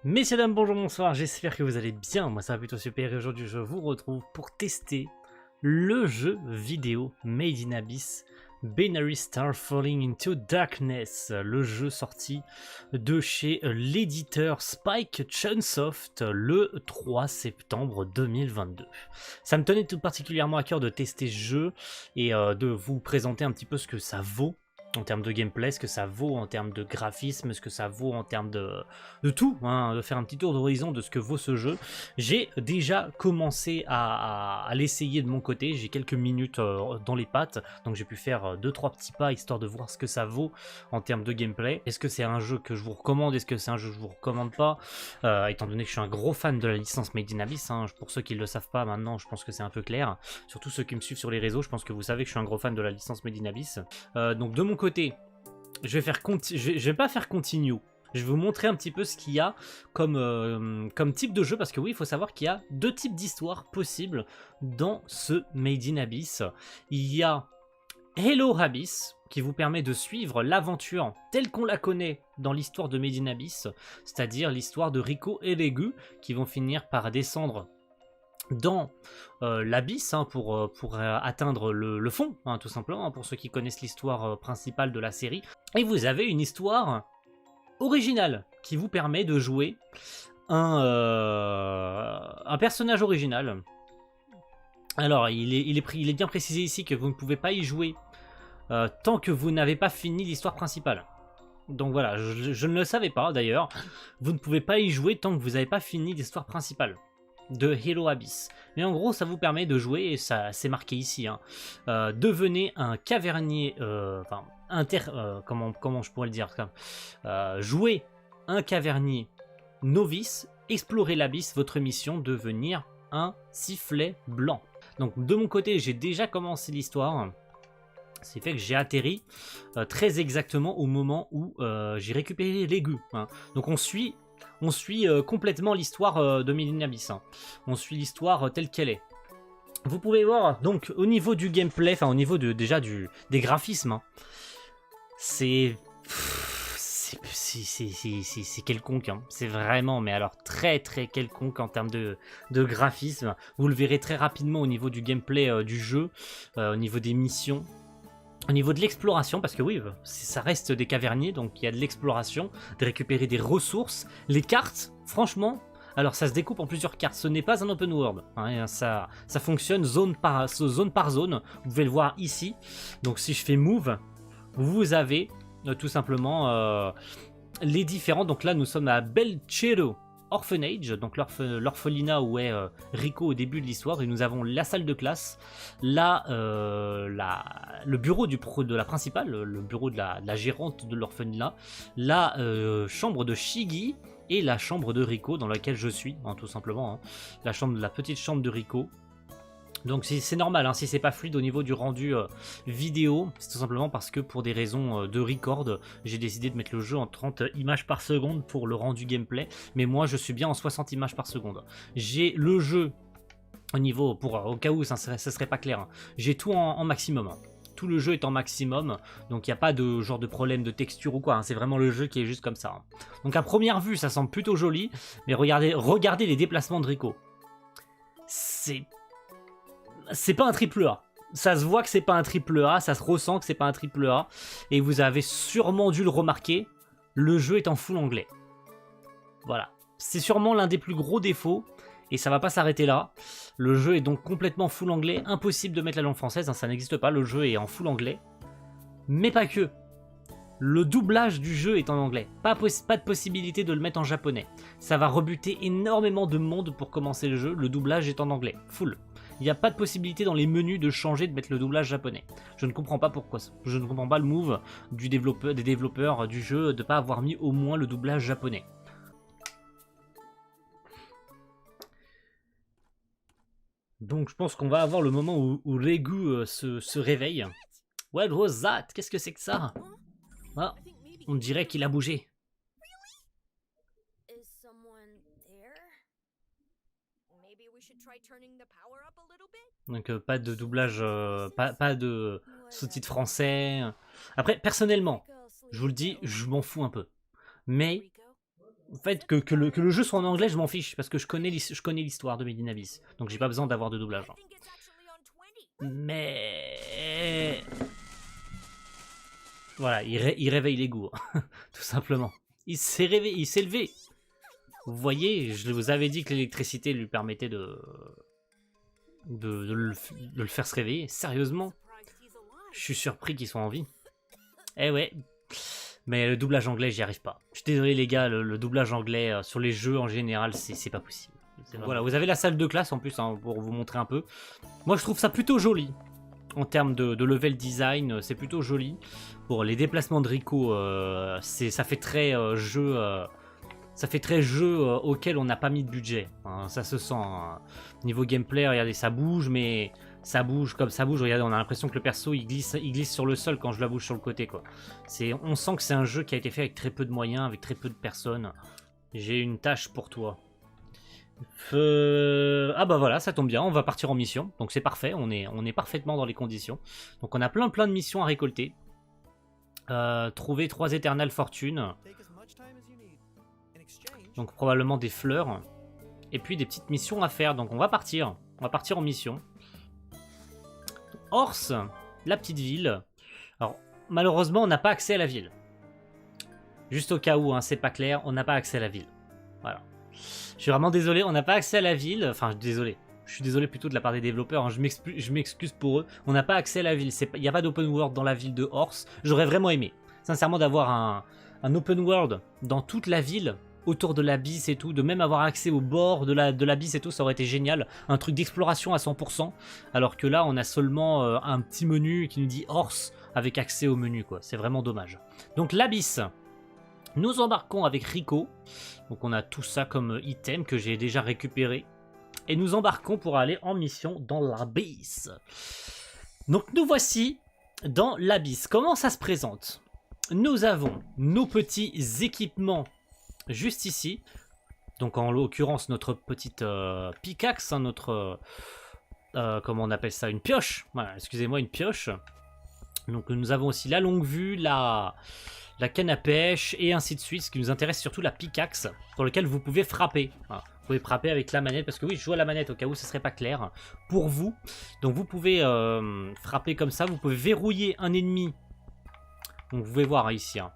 Messieurs, dames, bonjour, bonsoir, j'espère que vous allez bien, moi ça va plutôt super et aujourd'hui je vous retrouve pour tester le jeu vidéo Made in Abyss Binary Star Falling into Darkness, le jeu sorti de chez l'éditeur Spike Chunsoft le 3 septembre 2022. Ça me tenait tout particulièrement à cœur de tester ce jeu et de vous présenter un petit peu ce que ça vaut en termes de gameplay, ce que ça vaut en termes de graphisme, ce que ça vaut en termes de tout, hein, de faire un petit tour d'horizon de ce que vaut ce jeu. J'ai déjà commencé à l'essayer de mon côté, j'ai quelques minutes dans les pattes, donc j'ai pu faire 2-3 petits pas histoire de voir ce que ça vaut en termes de gameplay. Est-ce que c'est un jeu que je vous recommande, est-ce que c'est un jeu que je vous recommande pas, étant donné que je suis un gros fan de la licence Made in Abyss, hein, pour ceux qui ne le savent pas maintenant, je pense que c'est un peu clair, surtout ceux qui me suivent sur les réseaux, je pense que vous savez que je suis un gros fan de la licence Made in Abyss. Donc de mon côté, je vais pas faire continue. Je vais vous montrer un petit peu ce qu'il y a comme type de jeu, parce que oui, il faut savoir qu'il y a deux types d'histoires possibles dans ce Made in Abyss. Il y a Hello Abyss, qui vous permet de suivre l'aventure telle qu'on la connaît dans l'histoire de Made in Abyss, c'est-à-dire l'histoire de Rico et Regu, qui vont finir par descendre dans l'abysse, hein, pour atteindre le fond, hein, tout simplement, hein, pour ceux qui connaissent l'histoire principale de la série. Et vous avez une histoire originale qui vous permet de jouer un personnage original. Alors, il est bien précisé ici que vous ne pouvez pas y jouer tant que vous n'avez pas fini l'histoire principale. Donc voilà, je ne le savais pas d'ailleurs. Vous ne pouvez pas y jouer tant que vous n'avez pas fini l'histoire principale de Hello Abyss. Mais en gros, ça vous permet de jouer, et ça c'est marqué ici, hein, devenez un cavernier, comment je pourrais le dire, jouez un cavernier novice, explorez l'abysse, votre mission, devenir un sifflet blanc. Donc de mon côté, j'ai déjà commencé l'histoire. C'est fait que j'ai atterri très exactement au moment où j'ai récupéré l'aigu, hein. Donc on suit complètement l'histoire de Made in Abyss, hein. On suit l'histoire telle qu'elle est. Vous pouvez voir, donc, au niveau du gameplay, enfin, au niveau déjà des graphismes, hein, c'est quelconque, hein. C'est vraiment, mais alors très très quelconque en termes de graphisme. Vous le verrez très rapidement au niveau du gameplay du jeu, au niveau des missions. Au niveau de l'exploration, parce que oui, ça reste des caverniers, donc il y a de l'exploration, de récupérer des ressources. Les cartes, franchement, alors ça se découpe en plusieurs cartes, ce n'est pas un open world, hein, ça fonctionne zone par zone, vous pouvez le voir ici. Donc si je fais move, vous avez tout simplement les différents, donc là nous sommes à Belchero Orphanage, donc l'orphelinat où est Rico au début de l'histoire, et nous avons la salle de classe, le bureau de la principale, le bureau de la gérante de l'orphelinat, la chambre de Shigi et la chambre de Rico dans laquelle je suis, hein, tout simplement, hein, la petite chambre de Rico. Donc c'est normal, hein, si c'est pas fluide au niveau du rendu vidéo, c'est tout simplement parce que pour des raisons de record, j'ai décidé de mettre le jeu en 30 images par seconde pour le rendu gameplay, mais moi je suis bien en 60 images par seconde. J'ai le jeu au niveau, au cas où ça serait pas clair, hein, j'ai tout en maximum, hein. Tout le jeu est en maximum, donc il n'y a pas de genre de problème de texture ou quoi, hein, c'est vraiment le jeu qui est juste comme ça, hein. Donc à première vue ça semble plutôt joli, mais regardez les déplacements de Rico. C'est pas un triple A. Ça se voit que c'est pas un triple A, ça se ressent que c'est pas un triple A. Et vous avez sûrement dû le remarquer, le jeu est en full anglais. Voilà. C'est sûrement l'un des plus gros défauts, et ça va pas s'arrêter là. Le jeu est donc complètement full anglais, impossible de mettre la langue française, hein, ça n'existe pas, le jeu est en full anglais. Mais pas que. Le doublage du jeu est en anglais, pas de possibilité de le mettre en japonais. Ça va rebuter énormément de monde pour commencer le jeu, le doublage est en anglais, full. Il n'y a pas de possibilité dans les menus de changer, de mettre le doublage japonais. Je ne comprends pas pourquoi. Je ne comprends pas le move des développeurs du jeu de ne pas avoir mis au moins le doublage japonais. Donc je pense qu'on va avoir le moment où Regu se réveille. What was that? Qu'est-ce que c'est que ça? Ah, on dirait qu'il a bougé. Donc pas de doublage, pas de sous-titres français. Après, personnellement, je vous le dis, je m'en fous un peu. Mais En fait, que le jeu soit en anglais, je m'en fiche, parce que je connais l'histoire de Made in Abyss. Donc j'ai pas besoin d'avoir de doublage. Mais... Voilà, il réveille les goûts, tout simplement. Il s'est réveillé, il s'est levé. Vous voyez, je vous avais dit que l'électricité lui permettait de le faire se réveiller. Sérieusement, je suis surpris qu'il soit en vie. Eh ouais, mais le doublage anglais, j'y arrive pas. Je suis désolé les gars, le doublage anglais sur les jeux en général, c'est pas possible. Voilà, vous avez la salle de classe en plus, hein, pour vous montrer un peu. Moi, je trouve ça plutôt joli. En termes de level design, c'est plutôt joli. Pour les déplacements de Rico, ça fait très jeu... ça fait très jeu auquel on n'a pas mis de budget. Hein, ça se sent. Hein. Niveau gameplay, regardez, ça bouge, mais ça bouge comme ça bouge. Regardez, on a l'impression que le perso il glisse sur le sol quand je la bouge sur le côté, quoi. On sent que c'est un jeu qui a été fait avec très peu de moyens, avec très peu de personnes. J'ai une tâche pour toi. Ah bah voilà, ça tombe bien, on va partir en mission. Donc c'est parfait, on est parfaitement dans les conditions. Donc on a plein de missions à récolter. Trouver 3 éternelles fortunes. Donc probablement des fleurs. Et puis des petites missions à faire. Donc on va partir. On va partir en mission. Ors, la petite ville. Alors malheureusement on n'a pas accès à la ville. Juste au cas où, hein, c'est pas clair, on n'a pas accès à la ville. Voilà. Je suis vraiment désolé, on n'a pas accès à la ville. Enfin désolé. Je suis désolé plutôt de la part des développeurs, hein. Je m'excuse pour eux. On n'a pas accès à la ville. Il n'y a pas d'open world dans la ville de Ors. J'aurais vraiment aimé, sincèrement, d'avoir un open world dans toute la ville, autour de l'abysse et tout, de même avoir accès au bord de l'abysse et tout, ça aurait été génial. Un truc d'exploration à 100%, alors que là, on a seulement un petit menu qui nous dit Ors avec accès au menu, quoi. C'est vraiment dommage. Donc l'abysse. Nous embarquons avec Rico. Donc on a tout ça comme item que j'ai déjà récupéré. Et nous embarquons pour aller en mission dans l'abysse. Donc nous voici dans l'abysse. Comment ça se présente? Nous avons nos petits équipements juste ici. Donc en l'occurrence notre petite pickaxe, hein, notre... comment on appelle ça? Une pioche. Voilà, excusez-moi, une pioche. Donc nous avons aussi la longue vue, la canne à pêche et ainsi de suite. Ce qui nous intéresse surtout la pickaxe sur lequel vous pouvez frapper. Voilà. Vous pouvez frapper avec la manette parce que oui, je joue à la manette au cas où ce serait pas clair pour vous. Donc vous pouvez frapper comme ça. Vous pouvez verrouiller un ennemi. Donc vous pouvez voir hein, ici. Hein.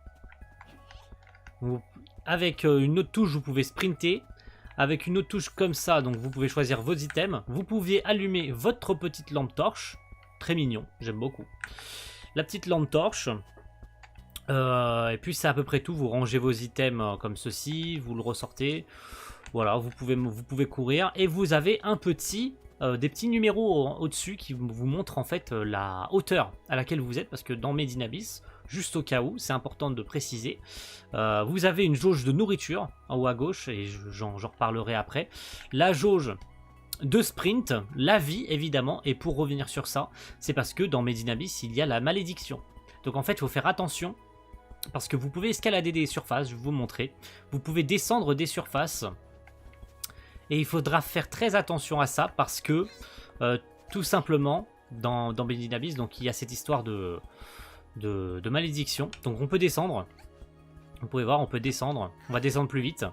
Avec une autre touche, vous pouvez sprinter. Avec une autre touche comme ça, donc vous pouvez choisir vos items. Vous pouvez allumer votre petite lampe torche. Très mignon, j'aime beaucoup. La petite lampe torche. Et puis c'est à peu près tout. Vous rangez vos items comme ceci, vous le ressortez. Voilà, vous pouvez courir. Et vous avez un des petits numéros au-dessus qui vous montrent en fait la hauteur à laquelle vous êtes. Parce que dans Made in Abyss, juste au cas où, c'est important de préciser, vous avez une jauge de nourriture en haut à gauche. Et j'en reparlerai après. La jauge de sprint, la vie évidemment. Et pour revenir sur ça, c'est parce que dans Made in Abyss, il y a la malédiction. Donc en fait, il faut faire attention. Parce que vous pouvez escalader des surfaces, je vais vous montrer. Vous pouvez descendre des surfaces. Et il faudra faire très attention à ça parce que, tout simplement, dans Made in Abyss, donc il y a cette histoire de malédiction. Donc on peut descendre. Vous pouvez voir, on peut descendre. On va descendre plus vite.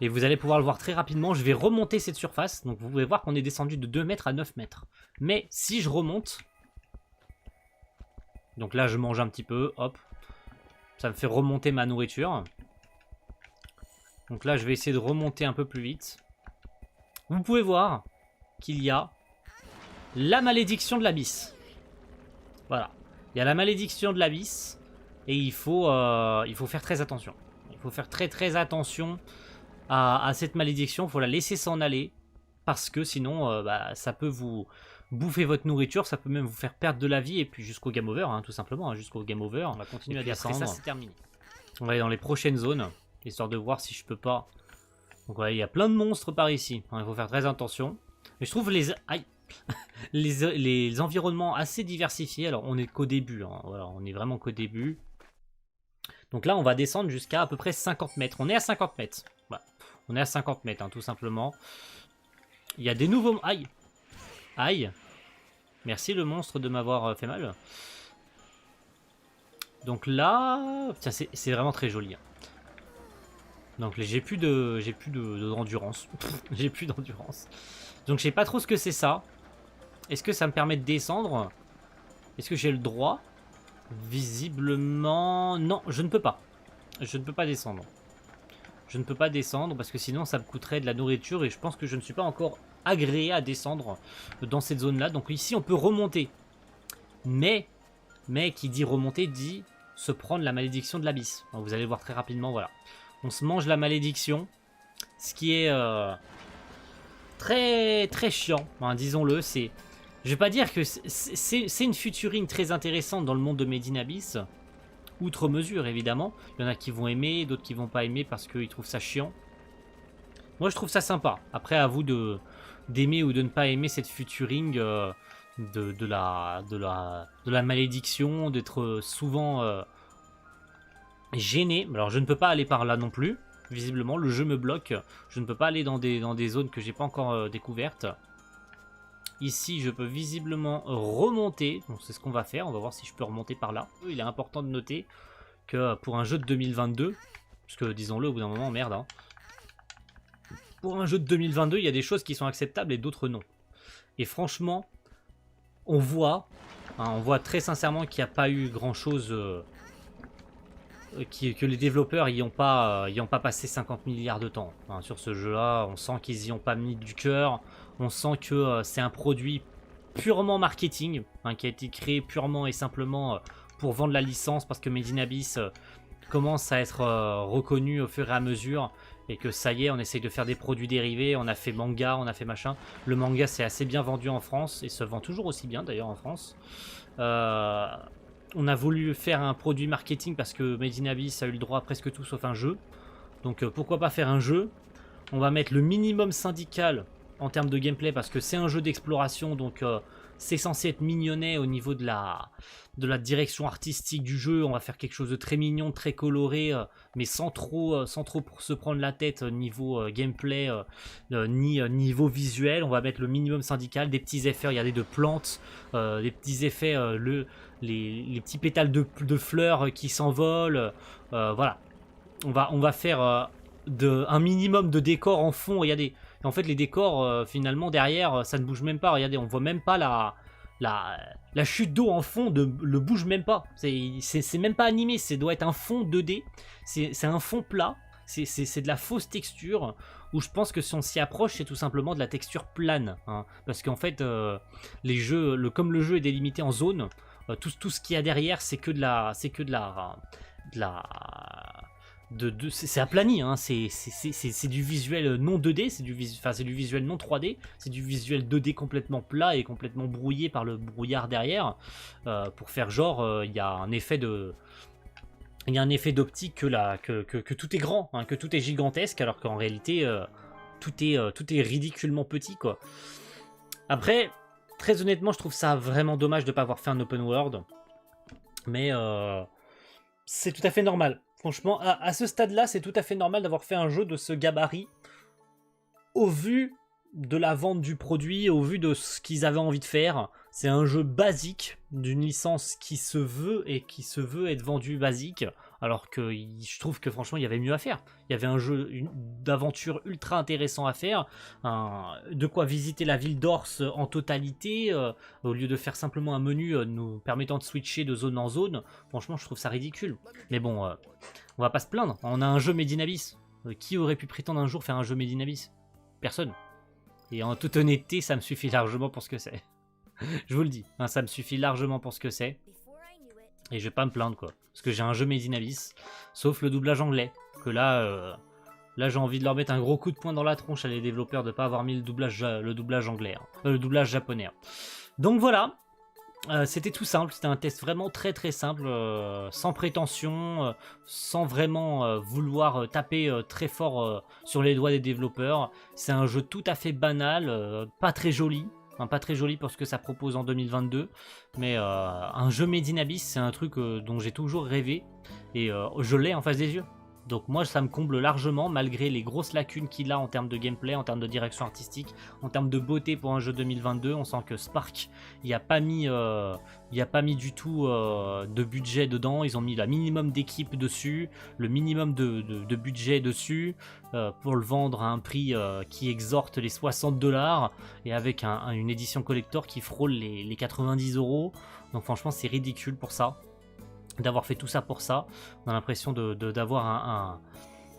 Et vous allez pouvoir le voir très rapidement. Je vais remonter cette surface. Donc vous pouvez voir qu'on est descendu de 2 mètres à 9 mètres. Mais si je remonte... Donc là, je mange un petit peu. Hop. Ça me fait remonter ma nourriture. Donc là, je vais essayer de remonter un peu plus vite. Vous pouvez voir qu'il y a la malédiction de l'abysse. Voilà. Il y a la malédiction de l'abysse. Et il faut faire très attention. Il faut faire très attention à cette malédiction. Il faut la laisser s'en aller. Parce que sinon, ça peut vous bouffer votre nourriture. Ça peut même vous faire perdre de la vie. Et puis jusqu'au game over, hein, tout simplement. Hein, jusqu'au game over. On va continuer à descendre. Après ça, c'est terminé. On va aller dans les prochaines zones. Histoire de voir si je peux pas... Donc voilà, il y a plein de monstres par ici. Il faut faire très attention. Mais je trouve les environnements assez diversifiés. Alors on est qu'au début. Hein. Voilà, on est vraiment qu'au début. Donc là, on va descendre jusqu'à à peu près 50 mètres. On est à 50 mètres. Voilà. On est à 50 mètres, hein, tout simplement. Il y a des nouveaux... Aïe. Aïe. Merci le monstre de m'avoir fait mal. Donc là... Tiens, c'est vraiment très joli. Hein. Donc j'ai plus d'endurance. J'ai plus d'endurance. Donc je sais pas trop ce que c'est ça. Est-ce que ça me permet de descendre? Est-ce que j'ai le droit? Visiblement... Non, je ne peux pas. Je ne peux pas descendre. Je ne peux pas descendre parce que sinon ça me coûterait de la nourriture et je pense que je ne suis pas encore agréé à descendre dans cette zone-là. Donc ici on peut remonter. Mais qui dit remonter dit se prendre la malédiction de l'abysse. Vous allez le voir très rapidement, voilà. On se mange la malédiction, ce qui est très très chiant, hein, disons-le. Je vais pas dire que c'est une featuring très intéressante dans le monde de Made in Abyss, outre mesure évidemment. Il y en a qui vont aimer, d'autres qui vont pas aimer parce qu'ils trouvent ça chiant. Moi je trouve ça sympa. Après à vous d'aimer ou de ne pas aimer cette featuring de la malédiction, d'être souvent gêné. Alors je ne peux pas aller par là non plus. Visiblement le jeu me bloque. Je ne peux pas aller dans des zones que j'ai pas encore découvertes. Ici, je peux visiblement remonter. Donc, c'est ce qu'on va faire. On va voir si je peux remonter par là. Il est important de noter que pour un jeu de 2022, parce que disons-le, au bout d'un moment, merde. Hein, pour un jeu de 2022, il y a des choses qui sont acceptables et d'autres non. Et franchement, on voit très sincèrement qu'il n'y a pas eu grand-chose... que les développeurs y ont pas passé 50 milliards de temps hein, sur ce jeu-là. On sent qu'ils y ont pas mis du cœur. On sent que c'est un produit purement marketing, hein, qui a été créé purement et simplement pour vendre la licence, parce que Made in Abyss commence à être reconnu au fur et à mesure, et que ça y est, on essaye de faire des produits dérivés. On a fait manga, on a fait machin. Le manga c'est assez bien vendu en France, et se vend toujours aussi bien d'ailleurs en France. On a voulu faire un produit marketing parce que Made in Abyss a eu le droit à presque tout sauf un jeu. Donc pourquoi pas faire un jeu? On va mettre le minimum syndical en termes de gameplay parce que c'est un jeu d'exploration, donc c'est censé être mignonnet au niveau de la direction artistique du jeu. On va faire quelque chose de très mignon, très coloré, mais sans trop pour se prendre la tête niveau gameplay ni niveau visuel. On va mettre le minimum syndical, des petits effets, regardez, de plantes, des petits effets, les petits pétales de fleurs qui s'envolent, voilà. On va faire un minimum de décors en fond, regardez. Et en fait les décors finalement derrière ça ne bouge même pas, regardez, on voit même pas la chute d'eau en fond, le bouge même pas, c'est même pas animé, ça doit être un fond 2D, c'est un fond plat, c'est de la fausse texture, où je pense que si on s'y approche c'est tout simplement de la texture plane, hein, parce qu'en fait les jeux, comme le jeu est délimité en zones, tout ce qu'il y a derrière c'est que de la c'est aplani, hein, c'est du visuel non 2D, c'est du visuel non 3D, c'est du visuel 2D complètement plat et complètement brouillé par le brouillard derrière, pour faire genre, il y a un effet d'optique que tout est grand, hein, que tout est gigantesque, alors qu'en réalité, tout est ridiculement petit, quoi. Après, très honnêtement, je trouve ça vraiment dommage de ne pas avoir fait un open world, mais c'est tout à fait normal. Franchement, à ce stade-là, c'est tout à fait normal d'avoir fait un jeu de ce gabarit au vu de la vente du produit, au vu de ce qu'ils avaient envie de faire. C'est un jeu basique d'une licence qui se veut être vendue basique, alors que je trouve que franchement il y avait mieux à faire. Il y avait un jeu d'aventure ultra intéressant à faire, de quoi visiter la ville d'Ors en totalité, au lieu de faire simplement un menu nous permettant de switcher de zone en zone. Franchement je trouve ça ridicule. Mais bon, on va pas se plaindre, on a un jeu Made in Abyss. Qui aurait pu prétendre un jour faire un jeu Made in Abyss? Personne. Et en toute honnêteté, ça me suffit largement pour ce que c'est. Je vous le dis, hein, ça me suffit largement pour ce que c'est. Et je vais pas me plaindre, quoi. Parce que j'ai un jeu Made in Abyss, sauf le doublage anglais. Que là j'ai envie de leur mettre un gros coup de poing dans la tronche à les développeurs de pas avoir mis le doublage anglais, hein. Le doublage japonais. Hein. Donc voilà, c'était tout simple, c'était un test vraiment très très simple, sans prétention, sans vraiment vouloir taper très fort sur les doigts des développeurs. C'est un jeu tout à fait banal, pas très joli. Enfin, pas très joli pour ce que ça propose en 2022, mais un jeu Made in Abyss, c'est un truc dont j'ai toujours rêvé, et je l'ai en face des yeux. Donc moi ça me comble largement malgré les grosses lacunes qu'il a en termes de gameplay, en termes de direction artistique, en termes de beauté pour un jeu 2022. On sent que Spark, il n'y a pas mis du tout de budget dedans. Ils ont mis le minimum d'équipe dessus, le minimum de budget dessus pour le vendre à un prix qui exhorte les 60$ et avec une édition collector qui frôle les 90€. Donc franchement c'est ridicule pour ça. D'avoir fait tout ça pour ça, on a l'impression d'avoir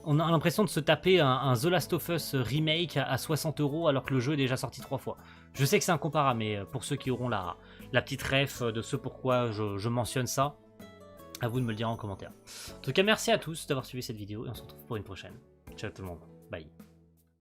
on a l'impression de se taper un The Last of Us remake à 60€ alors que le jeu est déjà sorti 3 fois. Je sais que c'est incomparable, mais pour ceux qui auront la petite ref de ce pourquoi je mentionne ça, à vous de me le dire en commentaire. En tout cas, merci à tous d'avoir suivi cette vidéo et on se retrouve pour une prochaine. Ciao tout le monde, bye.